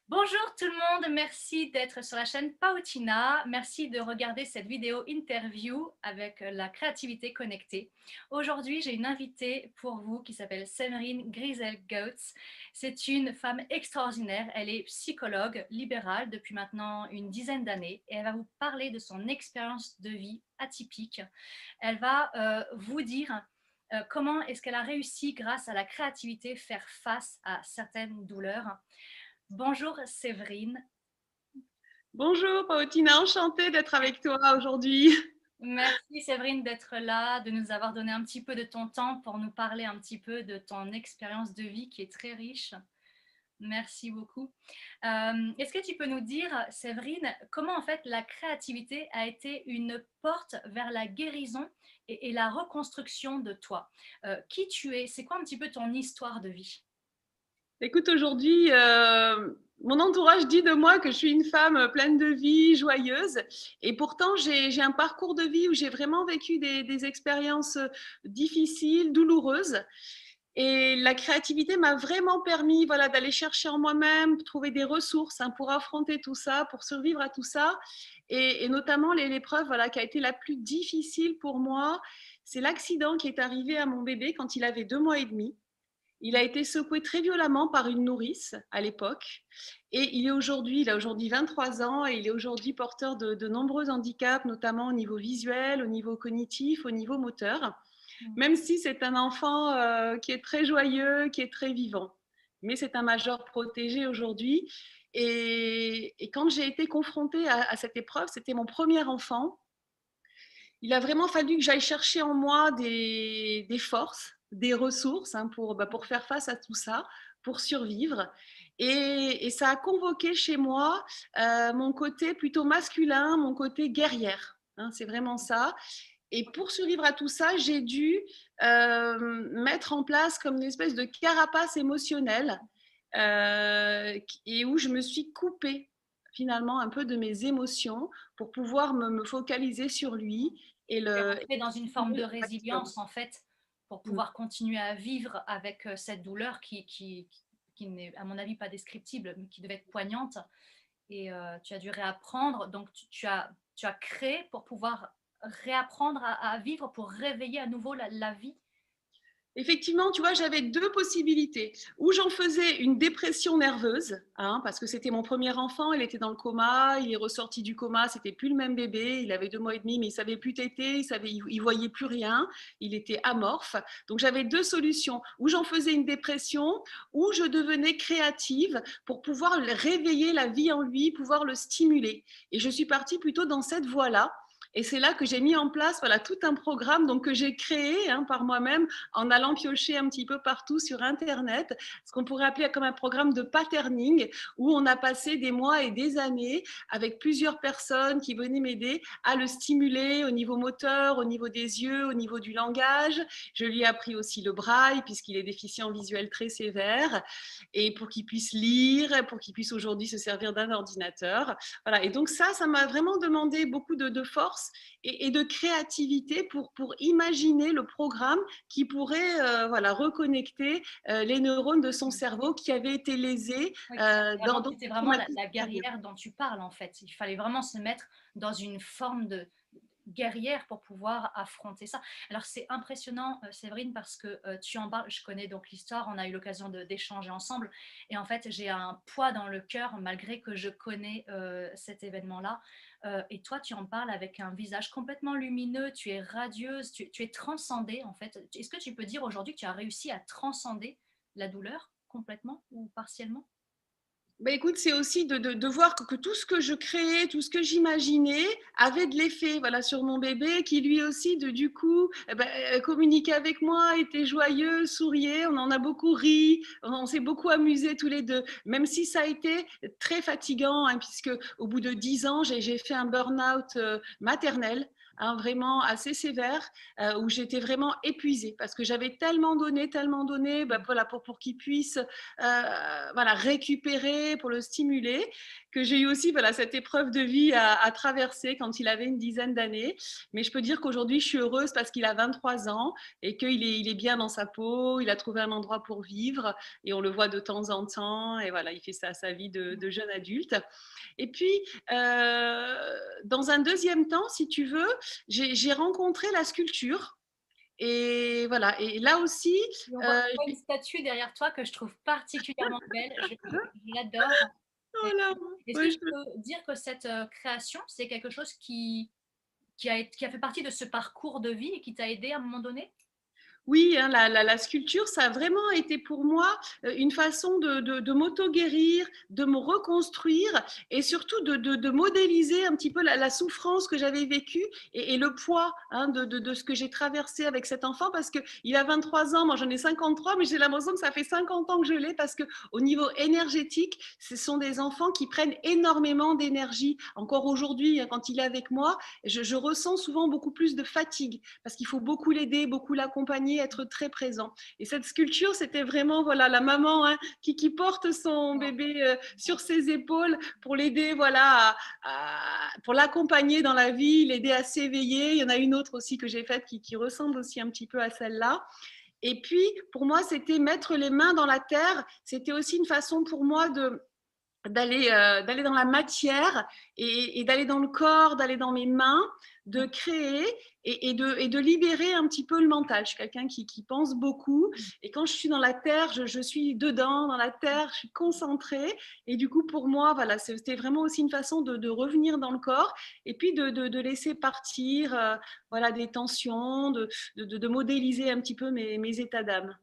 Bonjour tout le monde, merci d'être sur la chaîne Pautina. Merci de regarder cette vidéo interview avec la créativité connectée. Aujourd'hui, j'ai une invitée pour vous qui s'appelle Séverine Griesel-Goetz. C'est une femme extraordinaire. Elle est psychologue libérale depuis maintenant une dizaine d'années et elle va vous parler de son expérience de vie atypique. Elle va vous dire comment est-ce qu'elle a réussi grâce à la créativité faire face à certaines douleurs. Bonjour Séverine. Bonjour Pautina, enchantée d'être avec toi aujourd'hui. Merci Séverine d'être là, de nous avoir donné un petit peu de ton temps pour nous parler un petit peu de ton expérience de vie qui est très riche. Merci beaucoup. Est-ce que tu peux nous dire, Séverine, comment en fait la créativité a été une porte vers la guérison et la reconstruction de toi? Qui tu es? C'est quoi un petit peu ton histoire de vie? Écoute, aujourd'hui, mon entourage dit de moi que je suis une femme pleine de vie, joyeuse. Et pourtant, j'ai un parcours de vie où j'ai vraiment vécu des expériences difficiles, douloureuses. Et la créativité m'a vraiment permis, voilà, d'aller chercher en moi-même, trouver des ressources, hein, pour affronter tout ça, pour survivre à tout ça. Et notamment, l'épreuve, voilà, qui a été la plus difficile pour moi, c'est l'accident qui est arrivé à mon bébé quand il avait 2 mois et demi. Il a été secoué très violemment par une nourrice à l'époque et il a aujourd'hui 23 ans et il est aujourd'hui porteur de nombreux handicaps, notamment au niveau visuel, au niveau cognitif, au niveau moteur, même si c'est un enfant qui est très joyeux, qui est très vivant. Mais c'est un majeur protégé aujourd'hui. Et quand j'ai été confrontée à cette épreuve, c'était mon premier enfant. Il a vraiment fallu que j'aille chercher en moi des forces, des ressources, hein, pour faire face à tout ça, pour survivre. Et ça a convoqué chez moi mon côté plutôt masculin, mon côté guerrière. Hein, c'est vraiment ça. Et pour survivre à tout ça, j'ai dû mettre en place comme une espèce de carapace émotionnelle et où je me suis coupée finalement un peu de mes émotions pour pouvoir me focaliser sur lui et Tu es le rentrée dans une forme de stimuler au maximum. résilience en fait pour pouvoir continuer à vivre avec cette douleur qui n'est à mon avis pas descriptible mais qui devait être poignante et tu as dû réapprendre donc tu as créé pour pouvoir réapprendre à vivre pour réveiller à nouveau la vie. Effectivement, tu vois, j'avais deux possibilités. Ou j'en faisais une dépression nerveuse, hein, parce que c'était mon premier enfant, il était dans le coma, il est ressorti du coma, c'était plus le même bébé, il avait 2 mois et demi, mais il savait plus téter, il voyait plus rien, il était amorphe. Donc j'avais deux solutions. Ou j'en faisais une dépression, ou je devenais créative pour pouvoir réveiller la vie en lui, pouvoir le stimuler. Et je suis partie plutôt dans cette voie-là. Et c'est là que j'ai mis en place, voilà, tout un programme donc, que j'ai créé, hein, par moi-même en allant piocher un petit peu partout sur Internet, ce qu'on pourrait appeler comme un programme de patterning, où on a passé des mois et des années avec plusieurs personnes qui venaient m'aider à le stimuler au niveau moteur, au niveau des yeux, au niveau du langage. Je lui ai appris aussi le braille, puisqu'il est déficient visuel très sévère, et pour qu'il puisse lire, pour qu'il puisse aujourd'hui se servir d'un ordinateur. Voilà. Et donc ça m'a vraiment demandé beaucoup de force et de créativité pour imaginer le programme qui pourrait voilà, reconnecter les neurones de son cerveau qui avaient été lésés Oui, dans c'était le vraiment traumatisme la antérieur. guerrière dont tu parles en fait. Il fallait vraiment se mettre dans une forme de guerrière pour pouvoir affronter ça. Alors c'est impressionnant, Séverine, parce que tu en parles, je connais donc l'histoire, on a eu l'occasion d'échanger ensemble, et en fait j'ai un poids dans le cœur malgré que je connais cet événement-là. Et toi, tu en parles avec un visage complètement lumineux, tu es radieuse, tu es transcendée en fait. Est-ce que tu peux dire aujourd'hui que tu as réussi à transcender la douleur complètement ou partiellement? Bah, écoute, c'est aussi de voir que tout ce que je créais, tout ce que j'imaginais avait de l'effet, voilà, sur mon bébé qui lui aussi, du coup, communiquait avec moi, était joyeux, souriait. On en a beaucoup ri, on s'est beaucoup amusés tous les deux, même si ça a été très fatigant, hein, puisque au bout de 10 ans, j'ai fait un burn-out maternel. hein, vraiment assez sévère, où j'étais vraiment épuisée parce que j'avais tellement donné bah, voilà, pour qu'il puisse voilà, récupérer, pour le stimuler, que j'ai eu aussi voilà, cette épreuve de vie à traverser quand il avait une dizaine d'années. Mais je peux dire qu'aujourd'hui, je suis heureuse parce qu'il a 23 ans et il est bien dans sa peau, il a trouvé un endroit pour vivre et on le voit de temps en temps et voilà, il fait ça sa vie de jeune adulte. Et puis, dans un deuxième temps, si tu veux, j'ai rencontré la sculpture. Et voilà, et là aussi, Et on euh, voit une statue derrière toi que je trouve particulièrement belle. Je l'adore. Et voilà, est-ce que ouais, je peux dire que cette création, c'est quelque chose qui a fait partie de ce parcours de vie et qui t'a aidé à un moment donné? oui, hein, la sculpture, ça a vraiment été pour moi une façon de m'auto-guérir, de me reconstruire et surtout de modéliser un petit peu la souffrance que j'avais vécue et le poids hein, de ce que j'ai traversé avec cet enfant parce qu'il a 23 ans, moi j'en ai 53, mais j'ai l'impression que ça fait 50 ans que je l'ai parce qu'au niveau énergétique, ce sont des enfants qui prennent énormément d'énergie. Encore aujourd'hui, hein, quand il est avec moi, je ressens souvent beaucoup plus de fatigue parce qu'il faut beaucoup l'aider, beaucoup l'accompagner, être très présent. Et cette sculpture, c'était vraiment voilà la maman hein, qui porte son bébé sur ses épaules pour l'aider voilà pour l'accompagner dans la vie, l'aider à s'éveiller. Il y en a une autre aussi que j'ai faite qui ressemble aussi un petit peu à celle-là. Et puis, pour moi, c'était mettre les mains dans la terre. C'était aussi une façon pour moi d'aller dans la matière et d'aller dans le corps, d'aller dans mes mains, de créer et de libérer un petit peu le mental. Je suis quelqu'un qui pense beaucoup et quand je suis dans la terre, je suis dedans, dans la terre, je suis concentrée et du coup pour moi, voilà, c'était vraiment aussi une façon de revenir dans le corps et puis de laisser partir voilà, des tensions, de modéliser un petit peu mes états d'âme.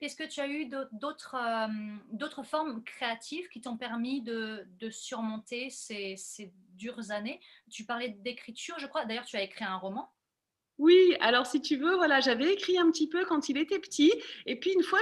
Est-ce que tu as eu d'autres formes créatives qui t'ont permis de surmonter ces dures années? Tu parlais d'écriture, je crois. D'ailleurs, tu as écrit un roman. Oui, alors si tu veux, voilà, j'avais écrit un petit peu quand il était petit. Et puis une fois,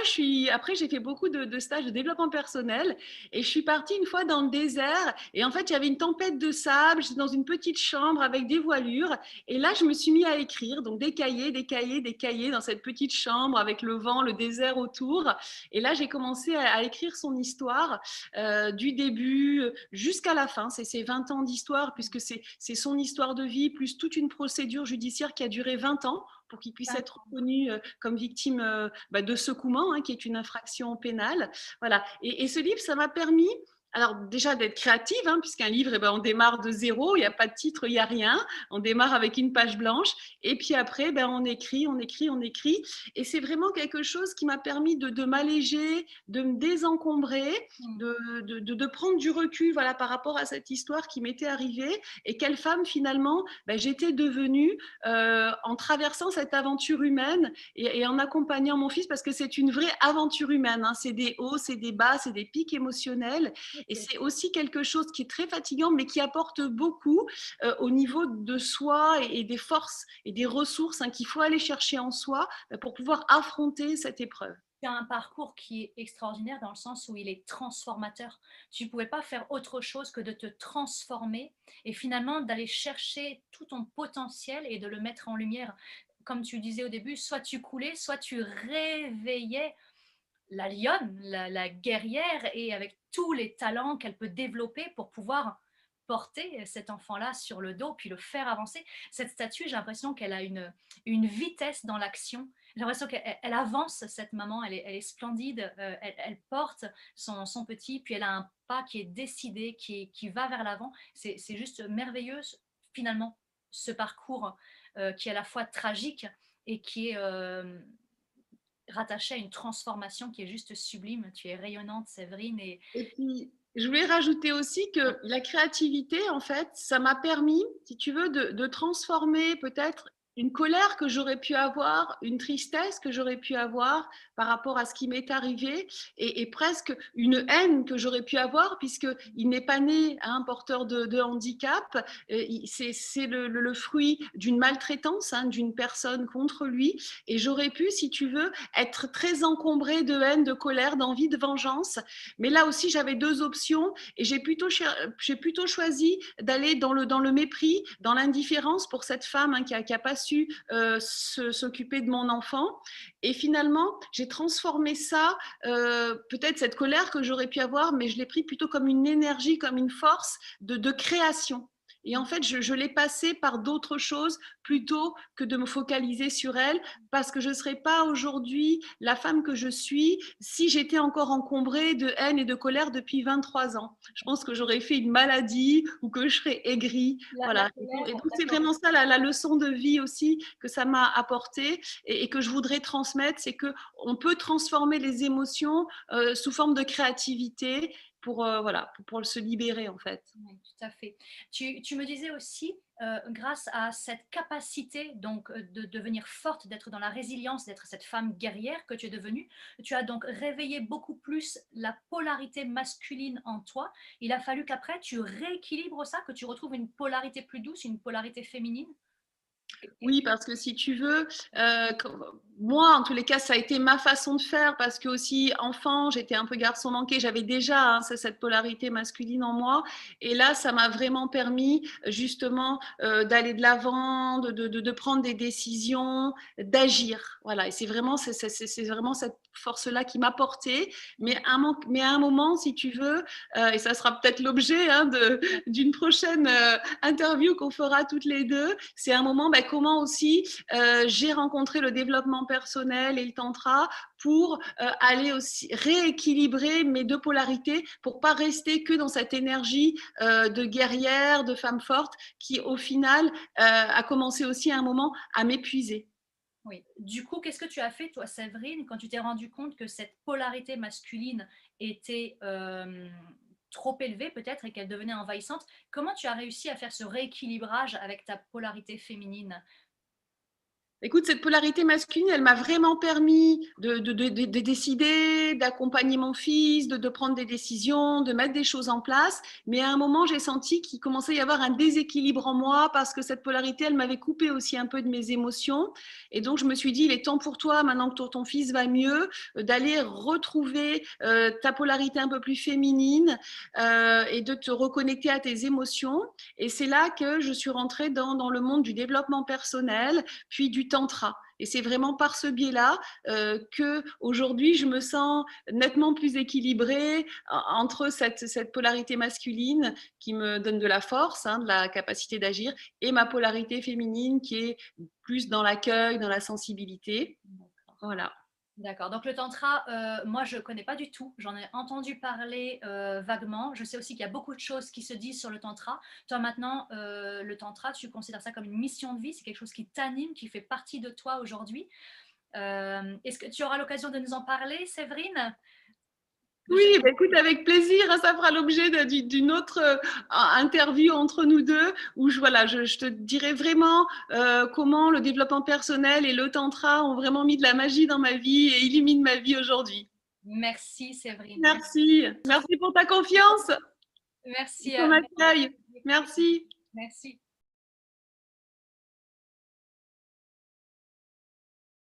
après, j'ai fait beaucoup de stages de développement personnel. Et je suis partie une fois dans le désert. Et en fait, il y avait une tempête de sable. J'étais dans une petite chambre avec des voilures. Et là, je me suis mis à écrire. Donc des cahiers, des cahiers, des cahiers dans cette petite chambre avec le vent, le désert autour. Et là, j'ai commencé à écrire son histoire du début jusqu'à la fin. C'est ses 20 ans d'histoire, puisque c'est son histoire de vie, plus toute une procédure judiciaire qui a duré 20 ans pour qu'il puisse être reconnu comme victime de secouement, hein, qui est une infraction pénale. Voilà. Et ce livre, ça m'a permis alors déjà d'être créative, hein, puisqu'un livre, eh ben, on démarre de zéro, il n'y a pas de titre, il n'y a rien, on démarre avec une page blanche, et puis après, ben, on écrit, on écrit, on écrit, et c'est vraiment quelque chose qui m'a permis de m'alléger, de me désencombrer, de prendre du recul voilà, par rapport à cette histoire qui m'était arrivée, et quelle femme finalement ben, j'étais devenue en traversant cette aventure humaine et en accompagnant mon fils, parce que c'est une vraie aventure humaine, hein. C'est des hauts, c'est des bas, c'est des pics émotionnels, et OK. c'est aussi quelque chose qui est très fatigant, mais qui apporte beaucoup au niveau de soi et des forces et des ressources hein, qu'il faut aller chercher en soi pour pouvoir affronter cette épreuve. Tu as un parcours qui est extraordinaire dans le sens où il est transformateur. Tu ne pouvais pas faire autre chose que de te transformer et finalement d'aller chercher tout ton potentiel et de le mettre en lumière. Comme tu disais au début, soit tu coulais, soit tu réveillais la lionne, la guerrière, et avec tous les talents qu'elle peut développer pour pouvoir porter cet enfant-là sur le dos, puis le faire avancer. Cette statue, j'ai l'impression qu'elle a une vitesse dans l'action. J'ai l'impression qu'elle avance, cette maman, elle est splendide, elle porte son petit, puis elle a un pas qui est décidé, qui va vers l'avant. C'est juste merveilleux, finalement, ce parcours qui est à la fois tragique et qui est rattachée à une transformation qui est juste sublime. Tu es rayonnante, Séverine. Et Et puis, je voulais rajouter aussi que la créativité, en fait, ça m'a permis, si tu veux, de transformer peut-être une colère que j'aurais pu avoir, une tristesse que j'aurais pu avoir par rapport à ce qui m'est arrivé et presque une haine que j'aurais pu avoir puisqu'il n'est pas né hein, porteur de handicap. C'est le fruit d'une maltraitance hein, d'une personne contre lui et j'aurais pu, si tu veux, être très encombrée de haine, de colère, d'envie, de vengeance. Mais là aussi, j'avais deux options et j'ai plutôt choisi d'aller dans le mépris, dans l'indifférence pour cette femme hein, qui a pas su s'occuper de mon enfant. Et finalement, j'ai transformé ça, peut-être cette colère que j'aurais pu avoir, mais je l'ai pris plutôt comme une énergie, comme une force de création. Et en fait, je l'ai passé par d'autres choses plutôt que de me focaliser sur elle, parce que je ne serais pas aujourd'hui la femme que je suis si j'étais encore encombrée de haine et de colère depuis 23 ans. Je pense que j'aurais fait une maladie ou que je serais aigrie. Voilà. Et donc, c'est vraiment ça la leçon de vie aussi que ça m'a apporté et que je voudrais transmettre, c'est qu'on peut transformer les émotions sous forme de créativité voilà, pour se libérer en fait. Oui, tout à fait. Tu me disais aussi, grâce à cette capacité donc de devenir forte, d'être dans la résilience, d'être cette femme guerrière que tu es devenue, tu as donc réveillé beaucoup plus la polarité masculine en toi. Il a fallu qu'après tu rééquilibres ça, que tu retrouves une polarité plus douce, une polarité féminine. Oui, parce que si tu veux, moi, en tous les cas, ça a été ma façon de faire parce que aussi, enfant, j'étais un peu garçon manqué, j'avais déjà hein, cette polarité masculine en moi. Et là, ça m'a vraiment permis justement d'aller de l'avant, de prendre des décisions, d'agir. Voilà, et c'est vraiment cette force-là qui m'a portée. Mais à un moment, si tu veux, et ça sera peut-être l'objet hein, d'une prochaine interview qu'on fera toutes les deux, c'est un moment comment aussi j'ai rencontré le développement personnel et le tantra pour aller aussi rééquilibrer mes deux polarités pour pas rester que dans cette énergie de guerrière, de femme forte qui au final a commencé aussi à un moment à m'épuiser. Oui. Du coup, qu'est-ce que tu as fait, toi, Séverine, quand tu t'es rendu compte que cette polarité masculine était trop élevée, peut-être, et qu'elle devenait envahissante? Comment tu as réussi à faire ce rééquilibrage avec ta polarité féminine? Écoute, cette polarité masculine, elle m'a vraiment permis de décider, d'accompagner mon fils, de prendre des décisions, de mettre des choses en place. Mais à un moment, j'ai senti qu'il commençait à y avoir un déséquilibre en moi parce que cette polarité, elle m'avait coupé aussi un peu de mes émotions. Et donc, je me suis dit, il est temps pour toi, maintenant que ton fils va mieux, d'aller retrouver ta polarité un peu plus féminine et de te reconnecter à tes émotions. Et c'est là que je suis rentrée dans le monde du développement personnel, puis du tantra. Et c'est vraiment par ce biais-là que aujourd'hui je me sens nettement plus équilibrée entre cette polarité masculine qui me donne de la force, hein, de la capacité d'agir, et ma polarité féminine qui est plus dans l'accueil, dans la sensibilité. Voilà. D'accord. Donc le tantra, moi je connais pas du tout. J'en ai entendu parler vaguement. Je sais aussi qu'il y a beaucoup de choses qui se disent sur le tantra. Toi maintenant, le tantra, tu considères ça comme une mission de vie? C'est quelque chose qui t'anime, qui fait partie de toi aujourd'hui. Est-ce que tu auras l'occasion de nous en parler, Séverine? Oui, bah écoute, avec plaisir, hein, ça fera l'objet d'une autre interview entre nous deux où je te dirai vraiment comment le développement personnel et le tantra ont vraiment mis de la magie dans ma vie et illuminent ma vie aujourd'hui. Merci, Séverine. Merci. Merci pour ta confiance et Merci. ton accueil. Merci. Merci.